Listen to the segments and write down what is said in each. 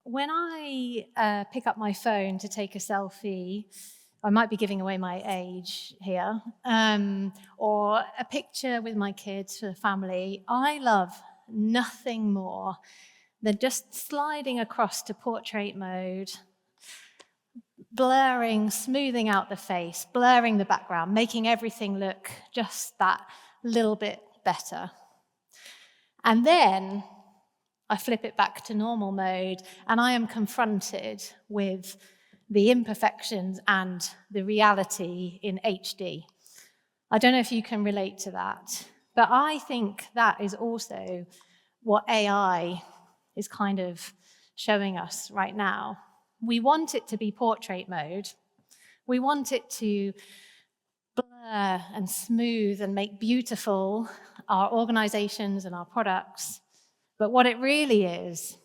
When I pick up my phone to take a selfie, I might be giving away my age here, or a picture with my kids for the family, I love nothing more than just sliding across to portrait mode, blurring, smoothing out the face, blurring the background, making everything look just that little bit better. And then I flip it back to normal mode, and I am confronted with the imperfections and the reality in HD. I don't know if you can relate to that, but I think that is also what AI is kind of showing us right now. We want it to be portrait mode. We want it to blur and smooth and make beautiful our organizations and our products. But what it really is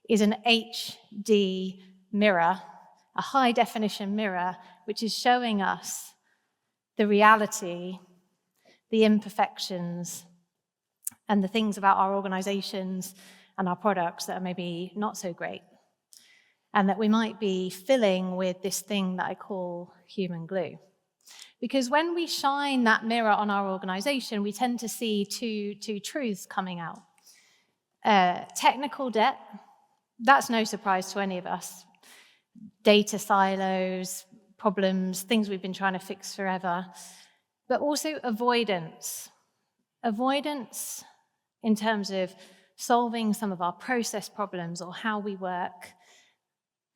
an HD mirror, a high-definition mirror, which is showing us the reality, the imperfections, and the things about our organizations and our products that are maybe not so great, and that we might be filling with this thing that I call human glue. Because when we shine that mirror on our organization, we tend to see two truths coming out. Technical debt, that's no surprise to any of us. Data silos, problems, things we've been trying to fix forever. But also avoidance. Avoidance in terms of solving some of our process problems or how we work,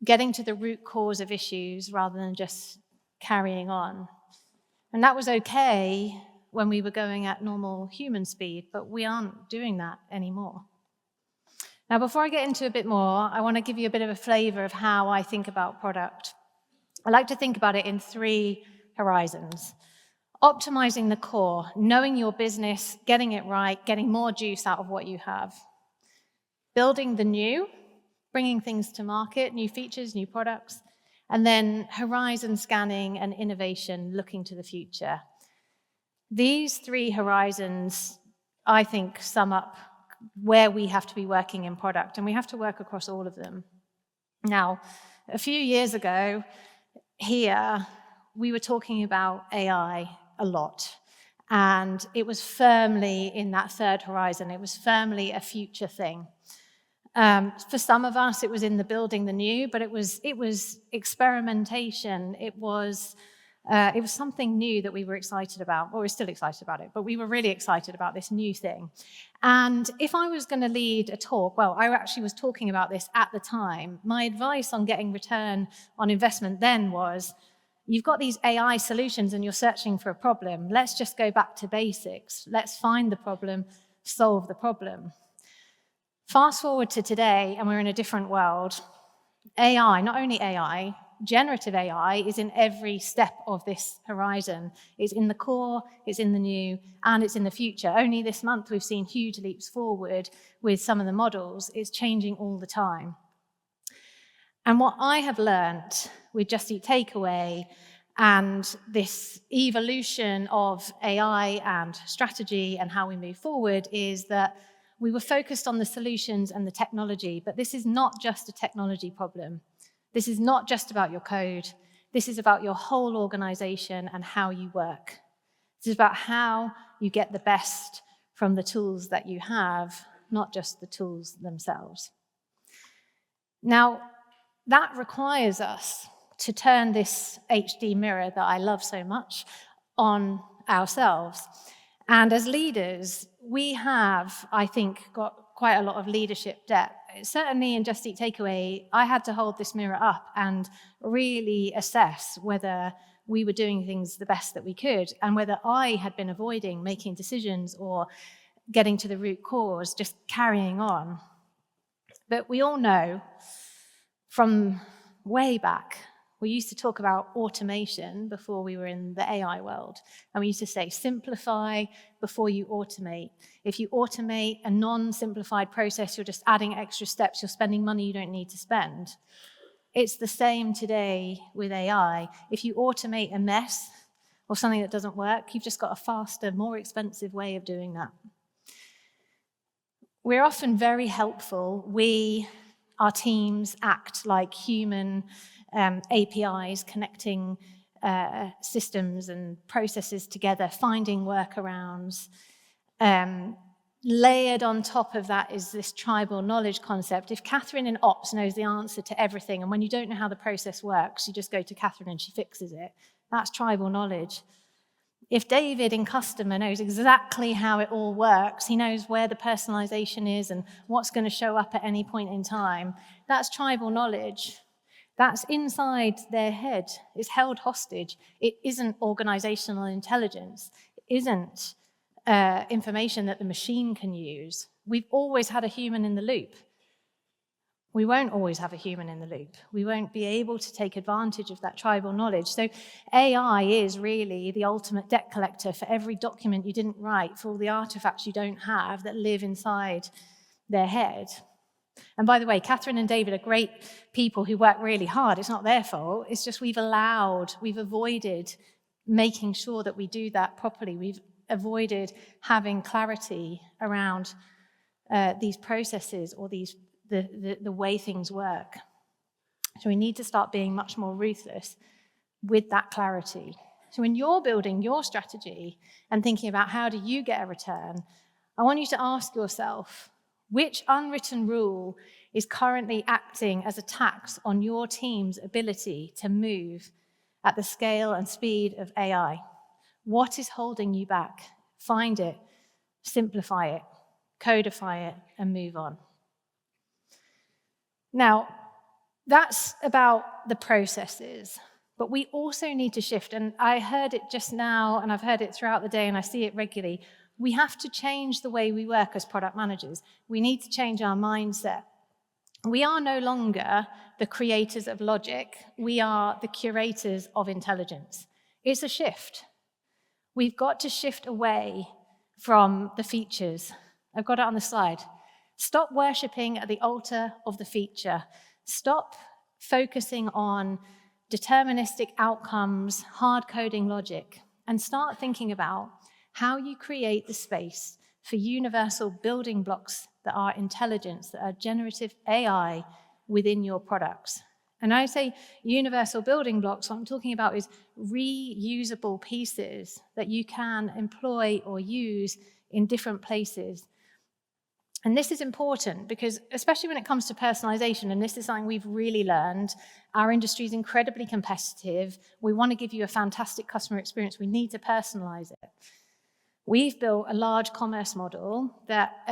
getting to the root cause of issues rather than just carrying on. And that was okay when we were going at normal human speed, but we aren't doing that anymore. Now, before I get into a bit more, I want to give you a bit of a flavor of how I think about product. I like to think about it in 3 horizons. Optimizing the core, knowing your business, getting it right, getting more juice out of what you have. Building the new, bringing things to market, new features, new products. And then horizon scanning and innovation, looking to the future. These 3 horizons, I think, sum up where we have to be working in product, and we have to work across all of them. Now, a few years ago, here, we were talking about AI a lot, and it was firmly in that 3rd horizon. It was firmly a future thing. For some of us, it was in the building the new, but it was experimentation. It was something new that we were excited about. Well, we're still excited about it, but we were really excited about this new thing. And if I was going to lead a talk, well, I actually was talking about this at the time. My advice on getting return on investment then was, you've got these AI solutions and you're searching for a problem. Let's just go back to basics. Let's find the problem, solve the problem. Fast forward to today, and we're in a different world. AI, not only AI, generative AI is in every step of this horizon. It's in the core, it's in the new, and it's in the future. Only this month we've seen huge leaps forward with some of the models. It's changing all the time. And what I have learned with Just Eat Takeaway and this evolution of AI and strategy and how we move forward is that we were focused on the solutions and the technology, but this is not just a technology problem. This is not just about your code. This is about your whole organization and how you work. This is about how you get the best from the tools that you have, not just the tools themselves. Now, that requires us to turn this HD mirror that I love so much on ourselves. And as leaders, we have, I think, got quite a lot of leadership debt. Certainly in Just Eat Takeaway, I had to hold this mirror up and really assess whether we were doing things the best that we could and whether I had been avoiding making decisions or getting to the root cause, just carrying on. But we all know from way back, we used to talk about automation before we were in the AI world. And we used to say, simplify before you automate. If you automate a non-simplified process, you're just adding extra steps. You're spending money you don't need to spend. It's the same today with AI. If you automate a mess or something that doesn't work, you've just got a faster, more expensive way of doing that. We're often very helpful. We our teams act like human APIs, connecting systems and processes together, finding workarounds. Layered on top of that is this tribal knowledge concept. If Catherine in ops knows the answer to everything, and when you don't know how the process works, you just go to Catherine and she fixes it, that's tribal knowledge. If David in customer knows exactly how it all works, he knows where the personalization is and what's going to show up at any point in time, that's tribal knowledge. That's inside their head. It's held hostage. It isn't organizational intelligence. It isn't information that the machine can use. We've always had a human in the loop. We won't always have a human in the loop. We won't be able to take advantage of that tribal knowledge. So AI is really the ultimate debt collector for every document you didn't write, for all the artifacts you don't have that live inside their head. And by the way, Catherine and David are great people who work really hard. It's not their fault. It's just we've avoided making sure that we do that properly. We've avoided having clarity around these processes or the way things work. So we need to start being much more ruthless with that clarity. So when you're building your strategy and thinking about how do you get a return, I want you to ask yourself, which unwritten rule is currently acting as a tax on your team's ability to move at the scale and speed of AI? What is holding you back? Find it, simplify it, codify it, and move on. Now, that's about the processes, but we also need to shift, and I heard it just now, and I've heard it throughout the day, and I see it regularly. We have to change the way we work as product managers. We need to change our mindset. We are no longer the creators of logic. We are the curators of intelligence. It's a shift. We've got to shift away from the features. I've got it on the slide. Stop worshipping at the altar of the feature. Stop focusing on deterministic outcomes, hard-coding logic, and start thinking about how you create the space for universal building blocks that are intelligence, that are generative AI within your products. And I say universal building blocks, what I'm talking about is reusable pieces that you can employ or use in different places. And this is important because, especially when it comes to personalization, and this is something we've really learned, our industry is incredibly competitive. We want to give you a fantastic customer experience. We need to personalize it. We've built a large commerce model that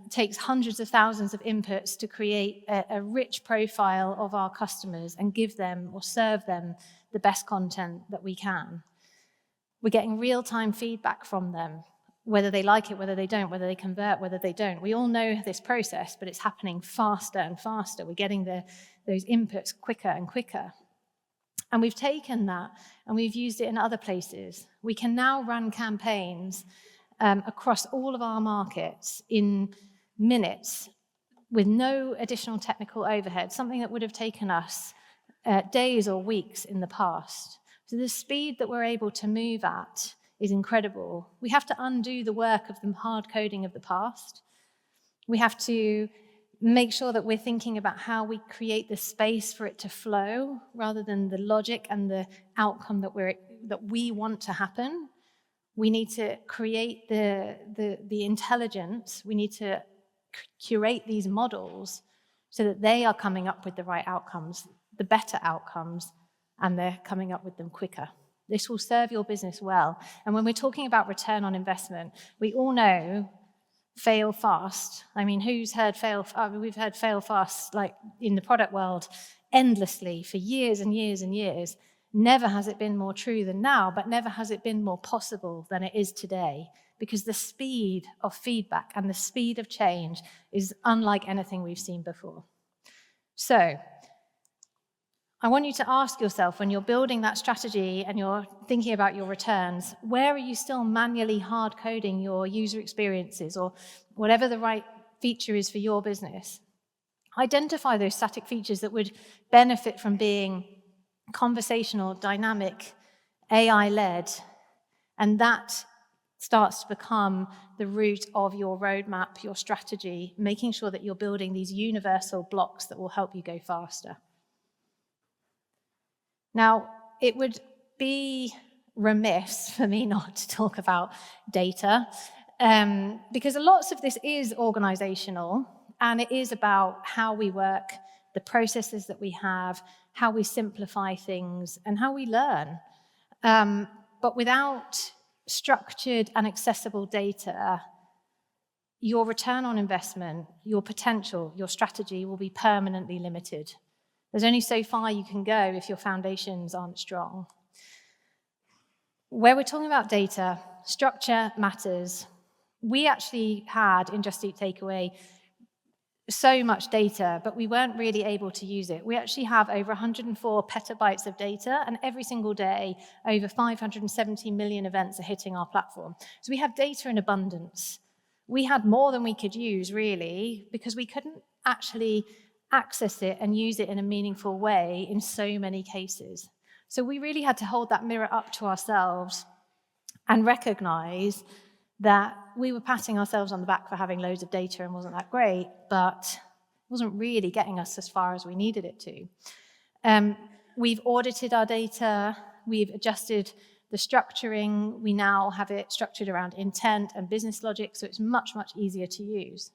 takes hundreds of thousands of inputs to create a rich profile of our customers and give them or serve them the best content that we can. We're getting real-time feedback from them, whether they like it, whether they don't, whether they convert, whether they don't. We all know this process, but it's happening faster and faster. We're getting those inputs quicker and quicker. And we've taken that and we've used it in other places. We can now run campaigns across all of our markets in minutes with no additional technical overhead, something that would have taken us days or weeks in the past. So the speed that we're able to move at is incredible. We have to undo the work of the hard coding of the past. We have to make sure that we're thinking about how we create the space for it to flow rather than the logic and the outcome that we want to happen. We need to create the intelligence. We need to curate these models so that they are coming up with the right outcomes, the better outcomes, and they're coming up with them quicker. This will serve your business well. And when we're talking about return on investment, we all know fail fast. I mean, who's heard fail? We've heard fail fast, like in the product world, endlessly for years and years and years. Never has it been more true than now, but never has it been more possible than it is today, because the speed of feedback and the speed of change is unlike anything we've seen before. So I want you to ask yourself, when you're building that strategy and you're thinking about your returns, where are you still manually hard coding your user experiences or whatever the right feature is for your business? Identify those static features that would benefit from being conversational, dynamic, AI-led, and that starts to become the root of your roadmap, your strategy, making sure that you're building these universal blocks that will help you go faster. Now, it would be remiss for me not to talk about data, because lots of this is organizational, and it is about how we work, the processes that we have, how we simplify things, and how we learn. But without structured and accessible data, your return on investment, your potential, your strategy will be permanently limited. There's only so far you can go if your foundations aren't strong. Where we're talking about data, structure matters. We actually had, in Just Eat Takeaway, so much data, but we weren't really able to use it. We actually have over 104 petabytes of data, and every single day, over 570 million events are hitting our platform. So we have data in abundance. We had more than we could use, really, because we couldn't actually access it and use it in a meaningful way in so many cases. So we really had to hold that mirror up to ourselves and recognize that we were patting ourselves on the back for having loads of data and wasn't that great, but it wasn't really getting us as far as we needed it to. We've audited our data, we've adjusted the structuring, we now have it structured around intent and business logic, so it's much, much easier to use.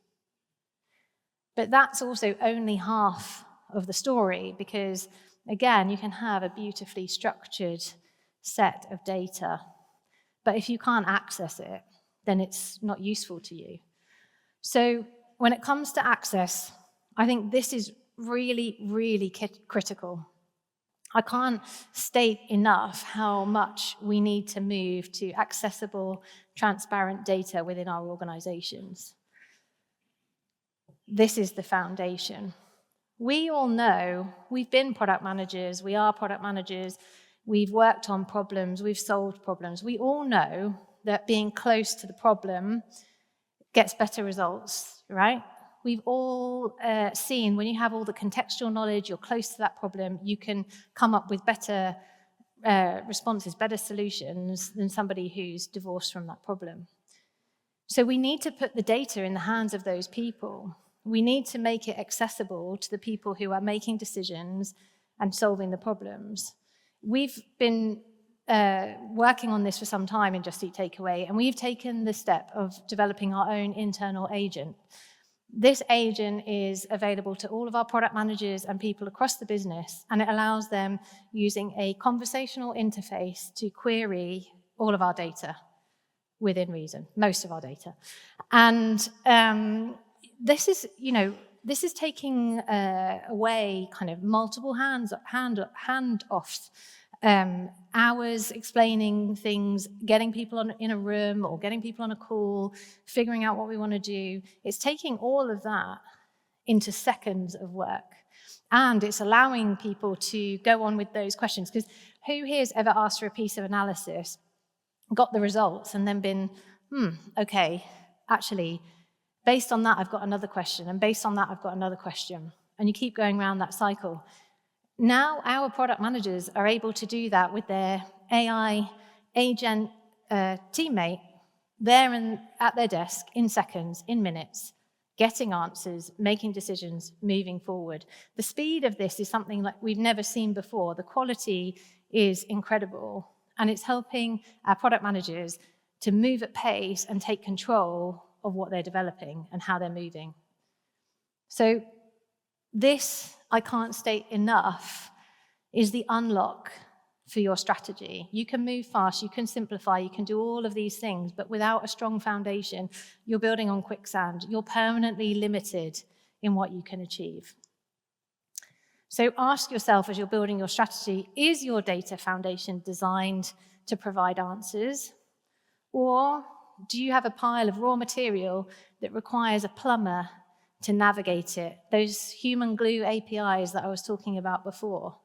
But that's also only half of the story, because again, you can have a beautifully structured set of data, but if you can't access it, then it's not useful to you. So when it comes to access, I think this is really, really critical. I can't state enough how much we need to move to accessible, transparent data within our organizations. This is the foundation. We all know, we've been product managers, we are product managers, we've worked on problems, we've solved problems. We all know that being close to the problem gets better results, right? We've all seen when you have all the contextual knowledge, you're close to that problem, you can come up with better responses, better solutions than somebody who's divorced from that problem. So we need to put the data in the hands of those people. We need to make it accessible to the people who are making decisions and solving the problems. We've been working on this for some time in Just Eat Takeaway, and we've taken the step of developing our own internal agent. This agent is available to all of our product managers and people across the business, and it allows them, using a conversational interface, to query all of our data within reason, most of our data. And this is taking away kind of multiple handoffs, hours explaining things, getting people in a room or getting people on a call, figuring out what we want to do. It's taking all of that into seconds of work. And it's allowing people to go on with those questions. Because who here has ever asked for a piece of analysis, got the results, and then been, okay, actually, based on that, I've got another question, and based on that, I've got another question. And you keep going around that cycle. Now our product managers are able to do that with their AI agent teammate there at their desk in seconds, in minutes, getting answers, making decisions, moving forward. The speed of this is something like we've never seen before. The quality is incredible, and it's helping our product managers to move at pace and take control of what they're developing and how they're moving. So this, I can't state enough, is the unlock for your strategy. You can move fast, you can simplify, you can do all of these things, but without a strong foundation, you're building on quicksand. You're permanently limited in what you can achieve. So ask yourself as you're building your strategy, is your data foundation designed to provide answers? Or do you have a pile of raw material that requires a plumber to navigate it? Those human glue APIs that I was talking about before.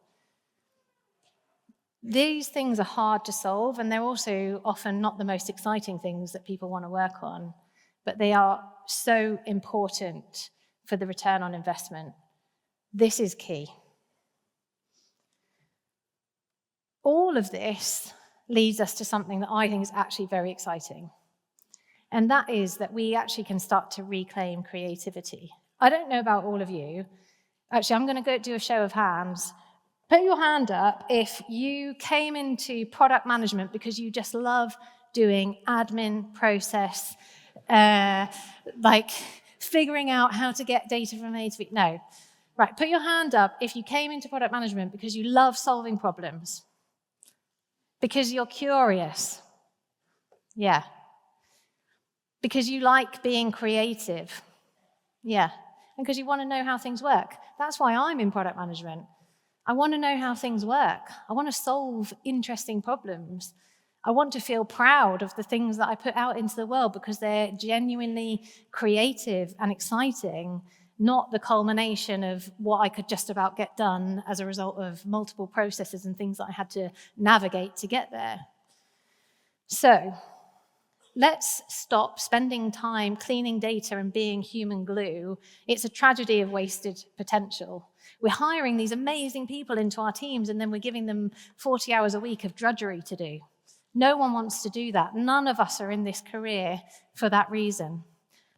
These things are hard to solve, and they're also often not the most exciting things that people want to work on, but they are so important for the return on investment. This is key. All of this leads us to something that I think is actually very exciting. And that is that we actually can start to reclaim creativity. I don't know about all of you. Actually, I'm going to go do a show of hands. Put your hand up if you came into product management because you just love doing admin process, like figuring out how to get data from A to B. No. Right, put your hand up if you came into product management because you love solving problems. Because you're curious. Yeah. Because you like being creative. Yeah. And because you want to know how things work. That's why I'm in product management. I want to know how things work. I want to solve interesting problems. I want to feel proud of the things that I put out into the world because they're genuinely creative and exciting, not the culmination of what I could just about get done as a result of multiple processes and things that I had to navigate to get there. So, let's stop spending time cleaning data and being human glue. It's a tragedy of wasted potential. We're hiring these amazing people into our teams and then we're giving them 40 hours a week of drudgery to do. No one wants to do that. None of us are in this career for that reason.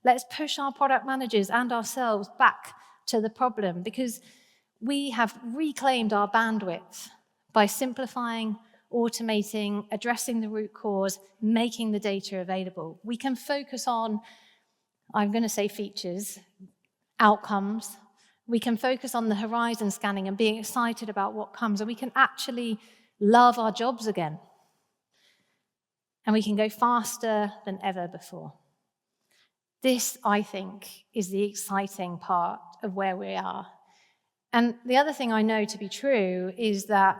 Let's push our product managers and ourselves back to the problem because we have reclaimed our bandwidth by simplifying, automating, addressing the root cause, making the data available. We can focus on, I'm going to say features, outcomes. We can focus on the horizon scanning and being excited about what comes, and we can actually love our jobs again. And we can go faster than ever before. This, I think, is the exciting part of where we are. And the other thing I know to be true is that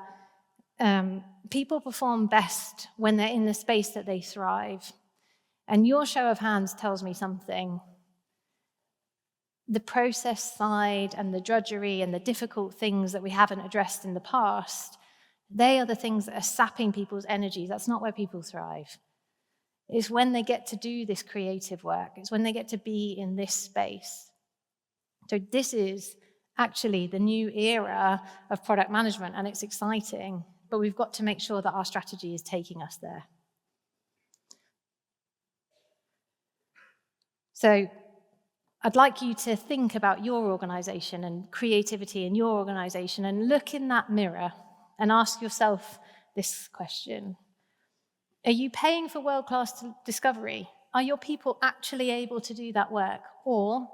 people perform best when they're in the space that they thrive. And your show of hands tells me something. The process side and the drudgery and the difficult things that we haven't addressed in the past, they are the things that are sapping people's energy. That's not where people thrive. It's when they get to do this creative work. It's when they get to be in this space. So this is actually the new era of product management, and it's exciting, but we've got to make sure that our strategy is taking us there. So I'd like you to think about your organization and creativity in your organization and look in that mirror and ask yourself this question. Are you paying for world-class discovery? Are your people actually able to do that work? Or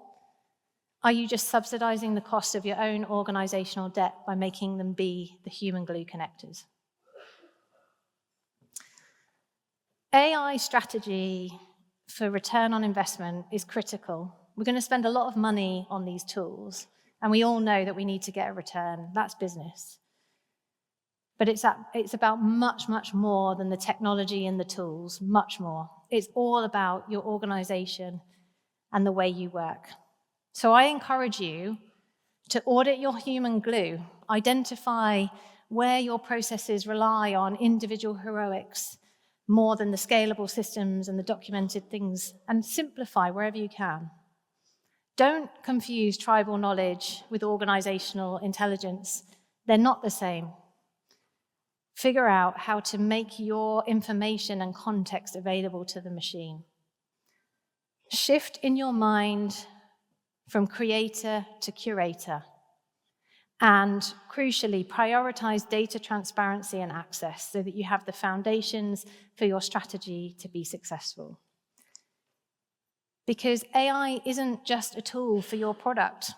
are you just subsidizing the cost of your own organizational debt by making them be the human glue connectors? AI strategy for return on investment is critical. We're going to spend a lot of money on these tools, and we all know that we need to get a return. That's business. But it's about much, much more than the technology and the tools, much more. It's all about your organization and the way you work. So I encourage you to audit your human glue, identify where your processes rely on individual heroics more than the scalable systems and the documented things, and simplify wherever you can. Don't confuse tribal knowledge with organizational intelligence. They're not the same. Figure out how to make your information and context available to the machine. Shift in your mind from creator to curator. And crucially, prioritize data transparency and access so that you have the foundations for your strategy to be successful. Because AI isn't just a tool for your product,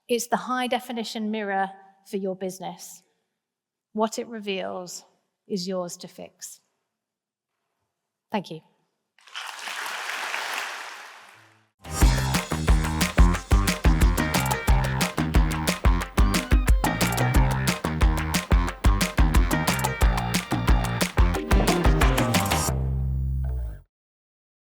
it's the high-definition mirror for your business. What it reveals is yours to fix. Thank you.